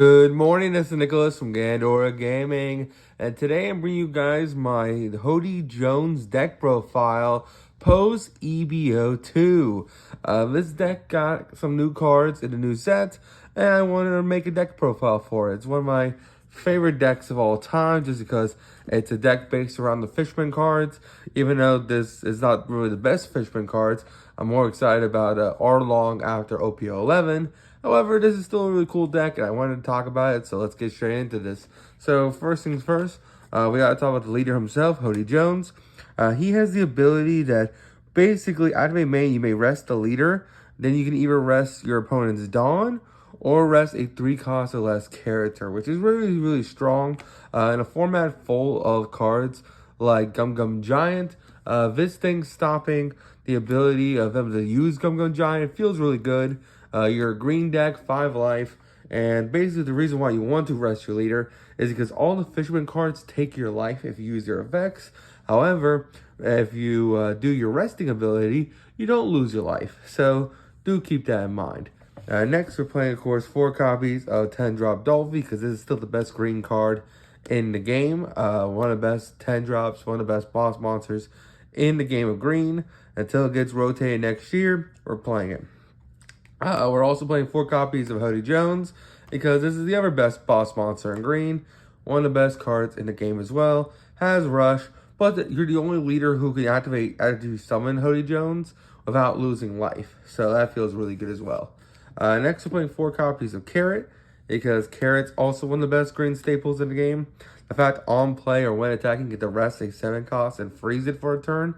Good morning, this is Nicholas from Gandora Gaming, and today I'm bringing you guys my Hody Jones deck profile post EB02. This deck got some new cards in the new set, and I wanted to make a deck profile for it. It's one of my favorite decks of all time just because it's a deck based around the Fisherman cards. Even though this is not really the best Fisherman cards, I'm more excited about Arlong after OP11. However, this is still a really cool deck, and I wanted to talk about it, so let's get straight into this. So, first things first, we got to talk about the leader himself, Hody Jones. He has the ability that basically, activate main, you may rest the leader, then you can either rest your opponent's Dawn, or rest a 3 cost or less character, which is really, really strong. In a format full of cards like Gum Gum Giant, this thing stopping the ability of them to use Gum Gum Giant feels really good. You're a green deck, 5 life, and basically the reason why you want to rest your leader is because all the Fisherman cards take your life if you use their effects. However, if you do your resting ability, you don't lose your life. So do keep that in mind. Next, we're playing, of course, 4 copies of 10-drop Dolphy, because this is still the best green card in the game. One of the best 10-drops, one of the best boss monsters in the game of green. Until it gets rotated next year, we're playing it. We're also playing 4 copies of Hody Jones, because this is the other best boss monster in green. One of the best cards in the game as well. Has Rush, but you're the only leader who can activate summon Hody Jones without losing life. So that feels really good as well. Next, we're playing 4 copies of Carrot, because Carrot's also one of the best green staples in the game. The fact on play or when attacking, get to rest a 7 cost and freeze it for a turn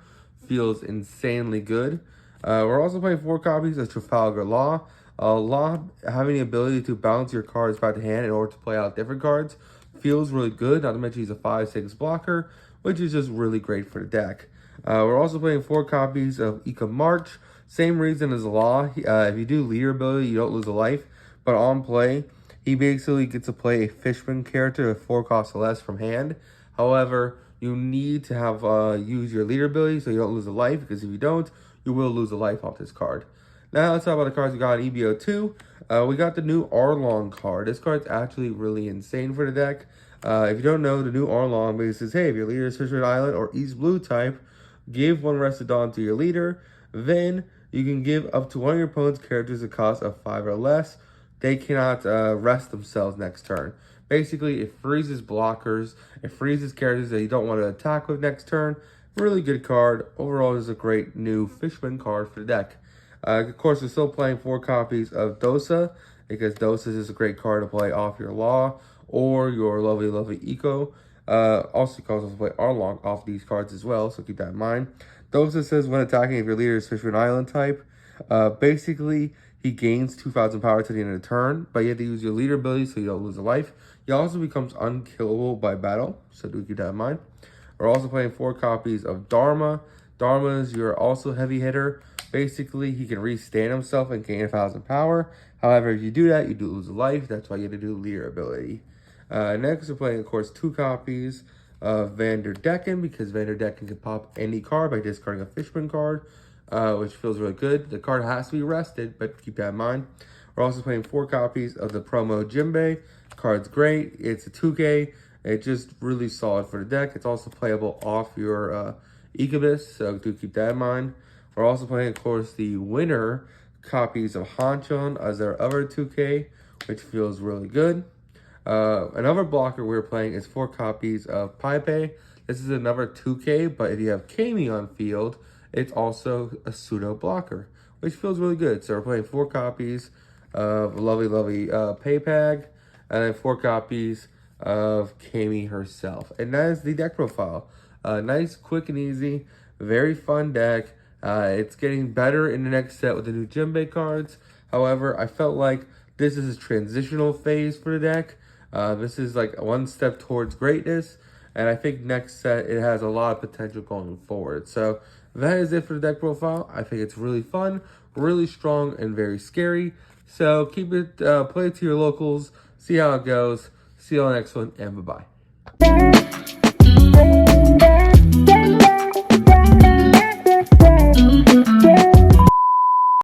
feels insanely good. We're also playing 4 copies of Trafalgar Law. Law having the ability to bounce your cards back to hand in order to play out different cards feels really good. Not to mention he's a 5/6 blocker, which is just really great for the deck. We're also playing 4 copies of Ika March. Same reason as Law. If you do leader ability, you don't lose a life. But on play, he basically gets to play a Fisherman character with 4 costs or less from hand. However, you need to have use your leader ability so you don't lose a life, because if you don't, you will lose a life off this card. Now let's talk about the cards we got in EB02. We got the new Arlong card. This card's actually really insane for the deck. If you don't know, the new Arlong basically says, hey, if your leader is Fisherman Island or East Blue type, give 1 Rested Dawn to your leader. Then you can give up to one of your opponent's characters a cost of 5 or less. They cannot rest themselves next turn. Basically, it freezes blockers. It freezes characters that you don't want to attack with next turn. Really good card. Overall, this is a great new Fisherman card for the deck. Of course, we're still playing 4 copies of Dosa, because Dosa is a great card to play off your Law or your lovely, lovely Eco. Also, you can also play Arlong off these cards as well, so keep that in mind. Dosa says when attacking, if your leader is Fisherman Island type, basically, he gains 2,000 power to the end of the turn, but you have to use your leader ability so you don't lose a life. He also becomes unkillable by battle, so do keep that in mind. We're also playing 4 copies of Dharma. Dharma is your also heavy hitter. Basically, he can restand himself and gain 1,000 power. However, if you do that, you do lose a life. That's why you have to do leader ability. Next, we're playing, of course, 2 copies of Vanderdecken, because Vanderdecken can pop any card by discarding a Fisherman card, which feels really good. The card has to be rested, but keep that in mind. We're also playing 4 copies of the promo Jinbei. Card's great. It's a 2K. It's just really solid for the deck. It's also playable off your Incubus, so do keep that in mind. We're also playing, of course, the winner copies of Hanchon as our other 2K, which feels really good. Another blocker we're playing is 4 copies of Paipe. This is another 2K, but if you have Kami on field, it's also a pseudo blocker, which feels really good. So we're playing 4 copies of lovely, lovely Paypag, and then 4 copies of Kami herself. And that is the deck profile. Nice, quick, and easy. Very fun deck. It's getting better in the next set with the new Jinbei cards. However, I felt like this is a transitional phase for the deck. This is like 1 step towards greatness. And I think next set, it has a lot of potential going forward. So that is it for the deck profile. I think it's really fun, really strong, and very scary. So keep it, play it to your locals, see how it goes. See you on the next one, and bye-bye.